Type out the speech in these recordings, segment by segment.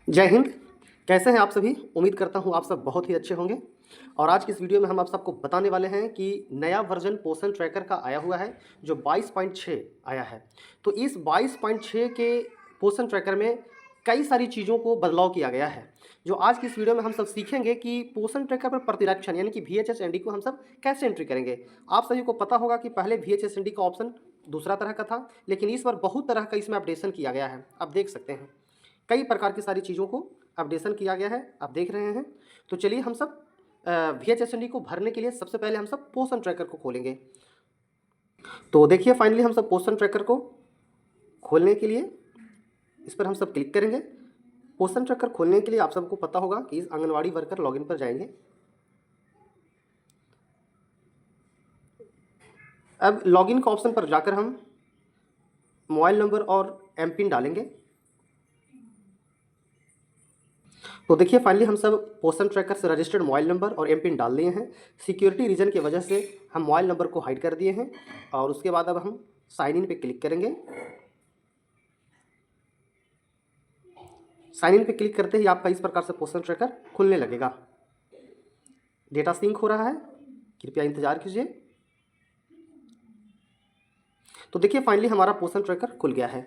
जय हिंद। कैसे हैं आप सभी? उम्मीद करता हूं आप सब बहुत ही अच्छे होंगे। और आज की इस वीडियो में हम आप सबको बताने वाले हैं कि नया वर्जन पोषण ट्रैकर का आया हुआ है जो 22.6 आया है। तो इस 22.6 के पोषण ट्रैकर में कई सारी चीज़ों को बदलाव किया गया है, जो आज की इस वीडियो में हम सब सीखेंगे कि पोषण ट्रैकर पर प्रतिरक्षण यानी कि VHS-ND को हम सब कैसे एंट्री करेंगे। आप सभी को पता होगा कि पहले VHS-ND का ऑप्शन दूसरा तरह का था, लेकिन इस बार बहुत तरह का इसमें अपडेशन किया गया है। आप देख सकते हैं कई प्रकार की सारी चीज़ों को अपडेशन किया गया है, आप देख रहे हैं। तो चलिए हम सब VHS-ND को भरने के लिए सबसे पहले हम सब पोषण ट्रैकर को खोलेंगे। तो देखिए फाइनली हम सब पोषण ट्रैकर को खोलने के लिए इस पर हम सब क्लिक करेंगे। पोषण ट्रैकर खोलने के लिए आप सबको पता होगा कि इस आंगनवाड़ी वर्कर लॉगिन पर जाएंगे। अब लॉगिन का ऑप्शन पर जाकर हम मोबाइल नंबर और एमपिन डालेंगे। तो देखिए फाइनली हम सब पोषण ट्रैकर से रजिस्टर्ड मोबाइल नंबर और एमपिन डाल दिए हैं। सिक्योरिटी रीजन की वजह से हम मोबाइल नंबर को हाइड कर दिए हैं और उसके बाद अब हम साइन इन पे क्लिक करेंगे। साइन इन पे क्लिक करते ही आपका इस प्रकार से पोषण ट्रैकर खुलने लगेगा। डेटा सिंक हो रहा है, कृपया इंतजार कीजिए। तो देखिए फाइनली हमारा पोषण ट्रैकर खुल गया है।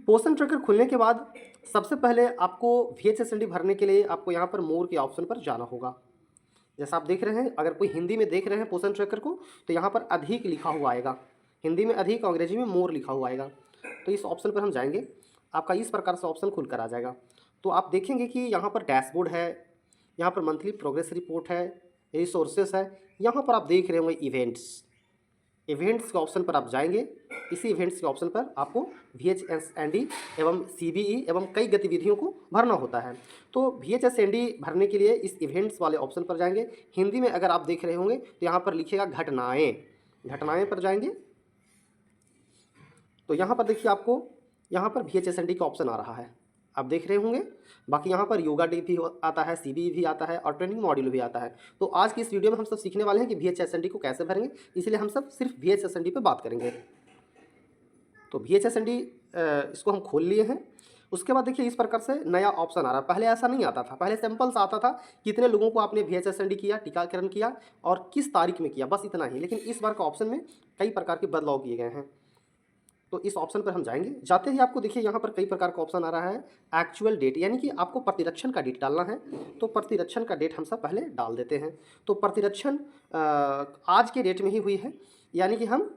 पोषण ट्रैकर खुलने के बाद सबसे पहले आपको VHS-ND भरने के लिए आपको यहाँ पर मोर के ऑप्शन पर जाना होगा। जैसा आप देख रहे हैं, अगर कोई हिंदी में देख रहे हैं पोषण ट्रैकर को तो यहाँ पर अधिक लिखा हुआ आएगा, हिंदी में अधिक, अंग्रेजी में मोर लिखा हुआ आएगा। तो इस ऑप्शन पर हम जाएंगे, आपका इस प्रकार से ऑप्शन खुल कर आ जाएगा। तो आप देखेंगे कि यहाँ पर डैशबोर्ड है, यहाँ पर मंथली प्रोग्रेस रिपोर्ट है, रिसोर्सेस है, यहाँ पर आप देख रहे होंगे इवेंट्स के ऑप्शन पर आप जाएंगे। इसी इवेंट्स के ऑप्शन पर आपको VHS-ND एवं CBE एवं कई गतिविधियों को भरना होता है। तो VHS-ND भरने के लिए इस इवेंट्स वाले ऑप्शन पर जाएंगे। हिंदी में अगर आप देख रहे होंगे तो यहाँ पर लिखिएगा घटनाएं पर जाएंगे। तो यहाँ पर देखिए आपको यहाँ पर VHS-ND का ऑप्शन आ रहा है, आप देख रहे होंगे। बाकी यहाँ पर योगा डे भी आता है, CBE भी आता है और ट्रेनिंग मॉड्यूल भी आता है। तो आज की इस वीडियो में हम सब सीखने वाले हैं कि VHS-ND को कैसे भरेंगे, इसलिए हम सब सिर्फ VHS-ND पे बात करेंगे। तो VHS-ND इसको हम खोल लिए हैं। उसके बाद देखिए इस प्रकार से नया ऑप्शन आ रहा है। पहले ऐसा नहीं आता था, पहले सिंपल सा आता था कितने लोगों को आपने VHS-ND किया, टीकाकरण किया और किस तारीख में किया, बस इतना ही। लेकिन इस बार का ऑप्शन में कई प्रकार के बदलाव किए गए हैं। तो इस ऑप्शन पर हम जाएंगे। जाते ही आपको देखिए यहाँ पर कई प्रकार का ऑप्शन आ रहा है। एक्चुअल डेट यानी कि आपको प्रतिरक्षण का डेट डालना है। तो प्रतिरक्षण का डेट हम सब पहले डाल देते हैं। तो प्रतिरक्षण आज के डेट में ही हुई है, यानी कि हम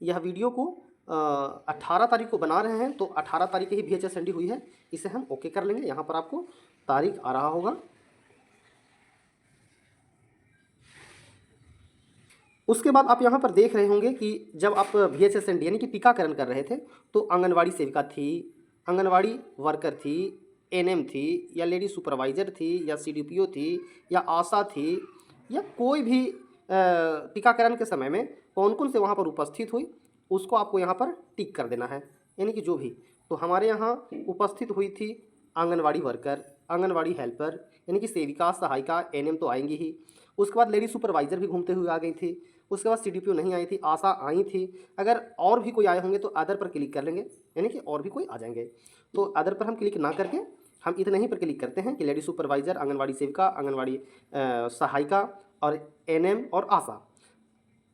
यह वीडियो को 18 तारीख को बना रहे हैं, तो 18 तारीख ही VHS-ND हुई है। इसे हम ओके कर लेंगे। यहाँ पर आपको तारीख आ रहा होगा। उसके बाद आप यहाँ पर देख रहे होंगे कि जब आप VHS-ND यानी कि टीकाकरण कर रहे थे तो आंगनवाड़ी सेविका थी, आंगनवाड़ी वर्कर थी, NM थी या लेडी सुपरवाइज़र थी या CDPO थी या आशा थी या कोई भी टीकाकरण के समय में कौन कौन से वहाँ पर उपस्थित हुई, उसको आपको यहाँ पर टिक कर देना है। यानी कि जो भी, तो हमारे यहाँ उपस्थित हुई थी आंगनवाड़ी वर्कर, आंगनवाड़ी हेल्पर यानी कि सेविका, सहायिका, NM तो आएंगी ही। उसके बाद लेडी सुपरवाइज़र भी घूमते हुए आ गई थी। उसके बाद CDPO नहीं आई थी, आशा आई थी। अगर और भी कोई आए होंगे तो अदर पर क्लिक कर लेंगे, यानी कि और भी कोई आ जाएंगे। तो अदर पर हम क्लिक ना करके हम इतने ही पर क्लिक करते हैं कि लेडी सुपरवाइज़र, आंगनवाड़ी सेविका, आंगनवाड़ी सहायिका और NM और आशा।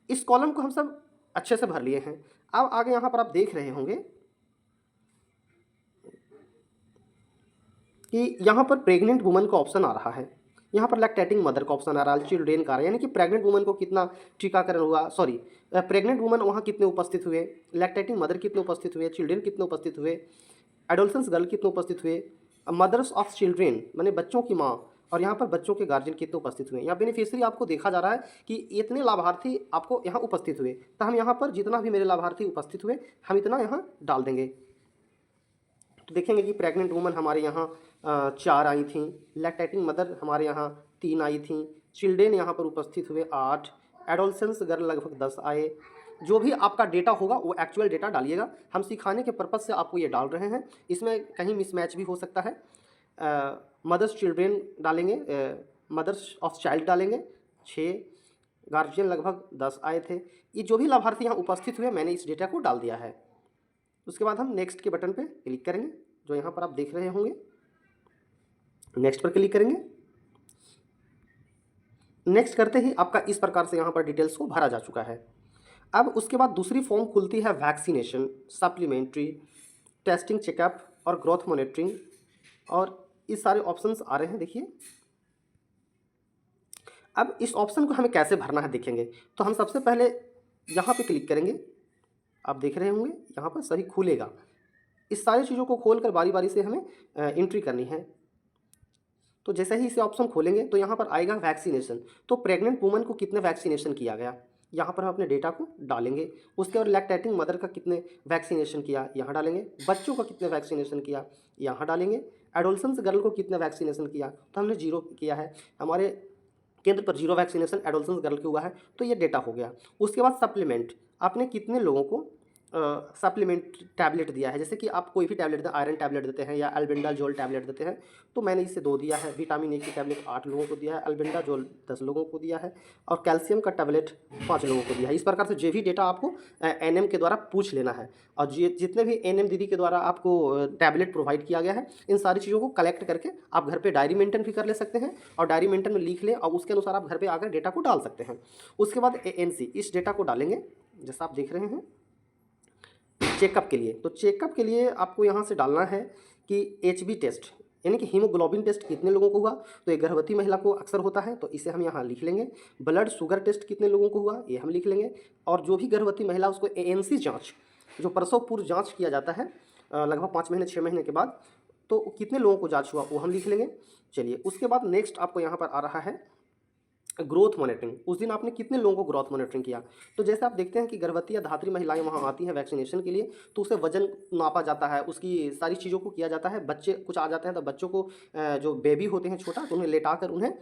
इस कॉलम को हम सब अच्छे से भर लिए हैं। अब आगे यहाँ पर आप देख रहे होंगे कि यहाँ पर प्रेग्नेंट वुमन का ऑप्शन आ रहा है, यहाँ पर लैक्टेटिंग मदर का ऑप्शन आ रहा है, चिल्ड्रेन का, यानी कि प्रेग्नेंट वुमन को कितना टीकाकरण हुआ, सॉरी प्रेग्नेंट वुमन वहाँ कितने उपस्थित हुए, लैक्टेटिंग मदर कितने उपस्थित हुए, चिल्ड्रेन कितने उपस्थित हुए, एडोलसेंस गर्ल कितने उपस्थित हुए, मदर्स ऑफ चिल्ड्रेन माने बच्चों की माँ, और यहाँ पर बच्चों के गार्जियन कितने उपस्थित हुए। यहाँ बेनिफिशियरी आपको देखा जा रहा है कि इतने लाभार्थी आपको यहाँ उपस्थित हुए। तो हम यहाँ पर जितना भी मेरे लाभार्थी उपस्थित हुए हम इतना यहाँ डाल देंगे। तो देखेंगे कि प्रेग्नेंट वुमन हमारे यहाँ 4 आई थी, लैक्टेटिंग मदर हमारे यहाँ 3 आई थी, चिल्ड्रेन यहाँ पर उपस्थित हुए 8, एडोलसेंस गर्ल लगभग 10 आए। जो भी आपका डेटा होगा वो एक्चुअल डेटा डालिएगा। हम सिखाने के पर्पज़ से आपको ये डाल रहे हैं, इसमें कहीं मिसमैच भी हो सकता है। मदर्स चिल्ड्रेन डालेंगे, मदर्स ऑफ चाइल्ड डालेंगे 6, गार्जियन लगभग 10 आए थे। ये जो भी लाभार्थी यहाँ उपस्थित हुए मैंने इस डेटा को डाल दिया है। उसके बाद हम नेक्स्ट के बटन पे क्लिक करेंगे, जो यहाँ पर आप देख रहे होंगे। नेक्स्ट पर क्लिक करेंगे। नेक्स्ट करते ही आपका इस प्रकार से यहाँ पर डिटेल्स को भरा जा चुका है। अब उसके बाद दूसरी फॉर्म खुलती है वैक्सीनेशन, सप्लीमेंट्री, टेस्टिंग, चेकअप और ग्रोथ मॉनिटरिंग, और इस सारे ऑप्शंस आ रहे हैं। देखिए अब इस ऑप्शन को हमें कैसे भरना है देखेंगे। तो हम सबसे पहले यहाँ पे क्लिक करेंगे। आप देख रहे होंगे यहाँ पर सभी खुलेगा। इस सारी चीज़ों को खोलकर बारी बारी से हमें एंट्री करनी है। तो जैसे ही इसे ऑप्शन खोलेंगे तो यहाँ पर आएगा वैक्सीनेशन। तो प्रेग्नेंट वुमन को कितने वैक्सीनेशन किया गया, यहाँ पर हम अपने डेटा को डालेंगे। उसके बाद लैक्टेटिंग मदर का कितने वैक्सीनेशन किया, यहाँ डालेंगे। बच्चों का कितने वैक्सीनेशन किया, यहाँ डालेंगे। एडोलसेंस गर्ल को कितने वैक्सीनेशन किया, तो हमने 0 किया है। हमारे केंद्र पर 0 वैक्सीनेशन एडोलसेंस गर्ल के हुआ है, तो ये डेटा हो गया। उसके बाद सप्लीमेंट, आपने कितने लोगों को सप्लीमेंट टैबलेट दिया है। जैसे कि आप कोई भी टैबलेट देते हैं, आयरन टैबलेट देते हैं या अल्बेंडाजोल टैबलेट देते हैं, तो मैंने इसे 2 दिया है। विटामिन ए की टैबलेट 8 लोगों को दिया है, अल्बेंडाजोल 10 लोगों को दिया है, और कैल्शियम का टैबलेट 5 लोगों को दिया है। इस प्रकार से जो भी डेटा आपको एनएम के द्वारा पूछ लेना है, और जितने भी एनएम दीदी के द्वारा आपको टैबलेट प्रोवाइड किया गया है, इन सारी चीज़ों को कलेक्ट करके आप घर पर डायरी मेंटेन भी कर ले सकते हैं, और डायरी मेंटेन में लिख लें, और उसके अनुसार आप घर पर आकर डेटा को डाल सकते हैं। उसके बाद ANC, इस डेटा को डालेंगे जैसा आप देख रहे हैं चेकअप के लिए। तो चेकअप के लिए आपको यहाँ से डालना है कि HB टेस्ट, यानी कि हीमोग्लोबिन टेस्ट कितने लोगों को हुआ। तो एक गर्भवती महिला को अक्सर होता है, तो इसे हम यहाँ लिख लेंगे। ब्लड शुगर टेस्ट कितने लोगों को हुआ, ये हम लिख लेंगे। और जो भी गर्भवती महिला, उसको ANC जाँच, जो प्रसव पूर्व जाँच किया जाता है लगभग 5 महीने 6 महीने के बाद, तो कितने लोगों को जाँच हुआ वो हम लिख लेंगे। चलिए उसके बाद नेक्स्ट आपको यहाँ पर आ रहा है ग्रोथ मॉनिटरिंग। उस दिन आपने कितने लोगों को ग्रोथ मॉनिटरिंग किया। तो जैसे आप देखते हैं कि गर्भवती या धात्री महिलाएं वहाँ आती हैं वैक्सीनेशन के लिए, तो उसे वजन नापा जाता है, उसकी सारी चीज़ों को किया जाता है। बच्चे कुछ आ जाते हैं तो बच्चों को जो बेबी होते हैं छोटा, तो उन्हें लेटाकर उन्हें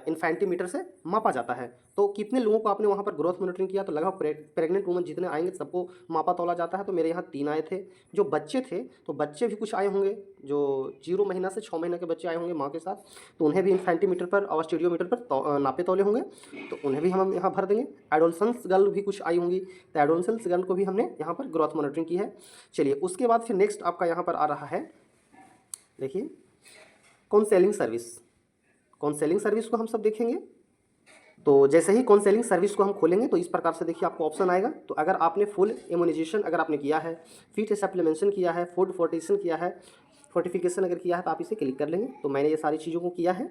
इन्फेंटीमीटर से मापा जाता है। तो कितने लोगों को आपने वहाँ पर ग्रोथ मॉनिटरिंग किया, तो लगभग प्रेग्नेंट वुमन जितने आएंगे सबको मापा तोला जाता है। तो मेरे यहाँ 3 आए थे। जो बच्चे थे तो बच्चे भी कुछ आए होंगे, जो 0 महीना से 6 महीने के बच्चे आए होंगे माँ के साथ, तो उन्हें भी इन्फेंटीमीटर पर और स्टीरियोमीटर पर नापे तौले होंगे, तो उन्हें भी हम यहाँ भर देंगे। एडोलसेंस गर्ल भी कुछ आई होंगी, तो एडोलसेंस गर्ल को भी हमने यहाँ पर ग्रोथ मॉनिटरिंग की है। चलिए उसके बाद फिर नेक्स्ट आपका यहाँ पर आ रहा है, देखिए काउंसलिंग सर्विस। काउंसलिंग सर्विस को हम सब देखेंगे। तो जैसे ही काउंसलिंग सर्विस को हम खोलेंगे तो इस प्रकार से देखिए आपको ऑप्शन आएगा। तो अगर आपने फुल इम्यूनाइजेशन अगर आपने किया है, फीट सप्लीमेंटेशन किया है, फूड फोर्टिफिकेशन किया है, फोर्टिफिकेशन अगर किया है, तो आप इसे क्लिक कर लेंगे। तो मैंने ये सारी चीज़ों को किया है।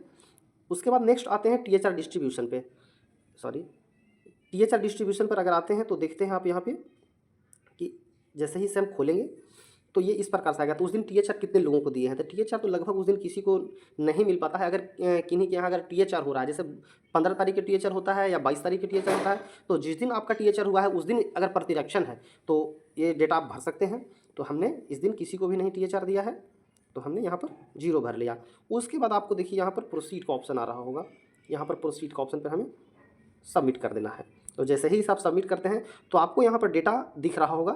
उसके बाद नेक्स्ट आते हैं THR डिस्ट्रीब्यूशन पे, THR डिस्ट्रीब्यूशन पर अगर आते हैं तो देखते हैं आप यहाँ पे कि जैसे ही इसे हम खोलेंगे तो ये इस प्रकार से आएगा। तो उस दिन THR कितने लोगों को दिए हैं, तो THR तो लगभग उस दिन किसी को नहीं मिल पाता है। अगर किन्हीं के यहाँ अगर THR हो रहा है, जैसे 15 तारीख के THR होता है या 22 तारीख के THR होता है, तो जिस दिन आपका THR हुआ है उस दिन अगर प्रतिरक्षण है तो ये डेटा आप भर सकते हैं। तो हमने इस दिन किसी को भी नहीं THR दिया है, तो हमने यहाँ पर 0 भर लिया। उसके बाद आपको देखिए यहाँ पर प्रोसीड का ऑप्शन आ रहा होगा। यहाँ पर प्रोसीड का ऑप्शन पर हमें सबमिट कर देना है। तो जैसे ही आप सबमिट करते हैं तो आपको यहाँ पर डेटा दिख रहा होगा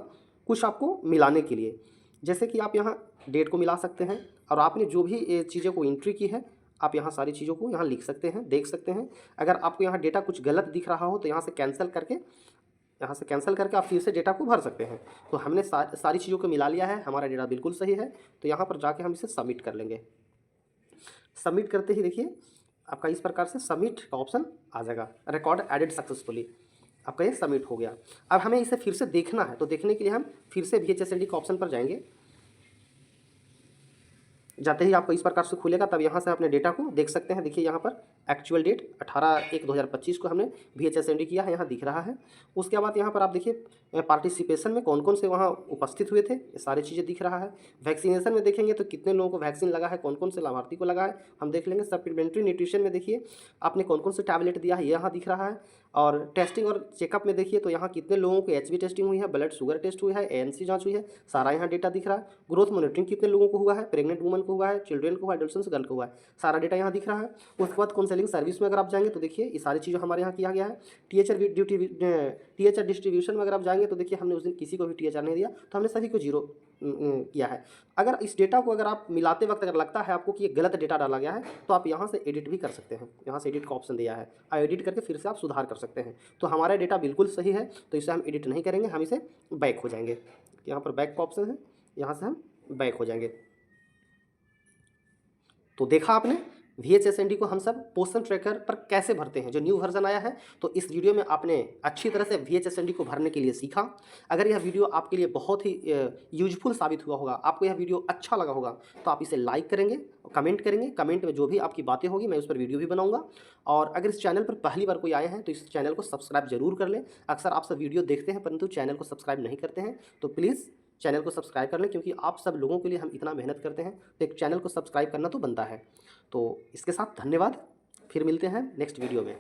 कुछ आपको मिलाने के लिए। जैसे कि आप यहाँ डेट को मिला सकते हैं, और आपने जो भी चीज़ों को एंट्री की है आप यहाँ सारी चीज़ों को यहाँ लिख सकते हैं, देख सकते हैं। अगर आपको यहाँ डेटा कुछ गलत दिख रहा हो तो यहाँ से कैंसिल करके आप फिर से डेटा को भर सकते हैं। तो हमने सारी चीज़ों को मिला लिया है, हमारा डेटा बिल्कुल सही है। तो यहाँ पर जाके हम इसे सबमिट कर लेंगे। सबमिट करते ही देखिए आपका इस प्रकार से सबमिट का ऑप्शन आ जाएगा, रिकॉर्ड एडेड सक्सेसफुली, आपका ये सबमिट हो गया। अब हमें इसे फिर से देखना है, तो देखने के लिए हम फिर से VHSLD के ऑप्शन पर जाएंगे। जाते ही आपको इस प्रकार से खुलेगा, तब यहाँ से अपने डेटा को देख सकते हैं। देखिए यहाँ पर एक्चुअल डेट 18/1/2025 को हमने VHSLD किया है, यहाँ दिख रहा है। उसके बाद यहाँ पर आप देखिए पार्टिसिपेशन में कौन कौन से वहाँ उपस्थित हुए थे, ये सारी चीज़ें दिख रहा है। वैक्सीनेशन में देखेंगे तो कितने लोगों को वैक्सीन लगा है, कौन कौन से लाभार्थी को लगा है, हम देख लेंगे। सप्लीमेंट्री न्यूट्रिशन में देखिए आपने कौन कौन से टैबलेट दिया है, यहाँ दिख रहा है। और टेस्टिंग और चेकअप में देखिए तो यहाँ कितने लोगों को HB टेस्टिंग हुई है, ब्लड शुगर टेस्ट हुई है, ANC जाँच हुई है, सारा यहाँ डेटा दिख रहा है। ग्रोथ मॉनिटरिंग कितने लोगों को हुआ है, प्रेग्नेंट वुमन को हुआ है, चिल्ड्रेन को हुआ है, एडोलसेंस गर्ल को हुआ है, सारा डेटा यहाँ दिख रहा है। उसके बाद काउंसलिंग सर्विस में अगर आप जाएंगे तो देखिए ये सारी चीज़ें हमारे यहाँ किया गया है। THR डिस्ट्रीब्यूशन में अगर आप जाएंगे तो देखिए हमने उस दिन किसी को भी THR नहीं दिया, तो हमने सभी को 0 किया है। अगर इस डेटा को अगर आप मिलाते वक्त अगर लगता है आपको कि ये गलत डेटा डाला गया है, तो आप यहाँ से एडिट भी कर सकते हैं। यहाँ से एडिट का ऑप्शन दिया है, एडिट करके फिर से आप सुधार कर सकते हैं। तो हमारा डेटा बिल्कुल सही है, तो इसे हम एडिट नहीं करेंगे, हम इसे बैक हो जाएंगे। यहाँ पर बैक का ऑप्शन है, यहाँ से हम बैक हो जाएंगे। तो देखा आपने VHSND को हम सब पोर्शन ट्रैकर पर कैसे भरते हैं, जो न्यू वर्जन आया है। तो इस वीडियो में आपने अच्छी तरह से VHSND को भरने के लिए सीखा। अगर यह वीडियो आपके लिए बहुत ही यूजफुल साबित हुआ होगा, आपको यह वीडियो अच्छा लगा होगा, तो आप इसे लाइक करेंगे, कमेंट करेंगे। कमेंट में जो भी आपकी बातें होगी मैं उस पर वीडियो भी बनाऊंगा। और अगर इस चैनल पर पहली बार कोई आए हैं तो इस चैनल को सब्सक्राइब जरूर कर लें। अक्सर आप सब वीडियो देखते हैं परंतु चैनल को सब्सक्राइब नहीं करते हैं, तो प्लीज़ चैनल को सब्सक्राइब कर लें, क्योंकि आप सब लोगों के लिए हम इतना मेहनत करते हैं तो एक चैनल को सब्सक्राइब करना तो बनता है। तो इसके साथ धन्यवाद, फिर मिलते हैं नेक्स्ट वीडियो में।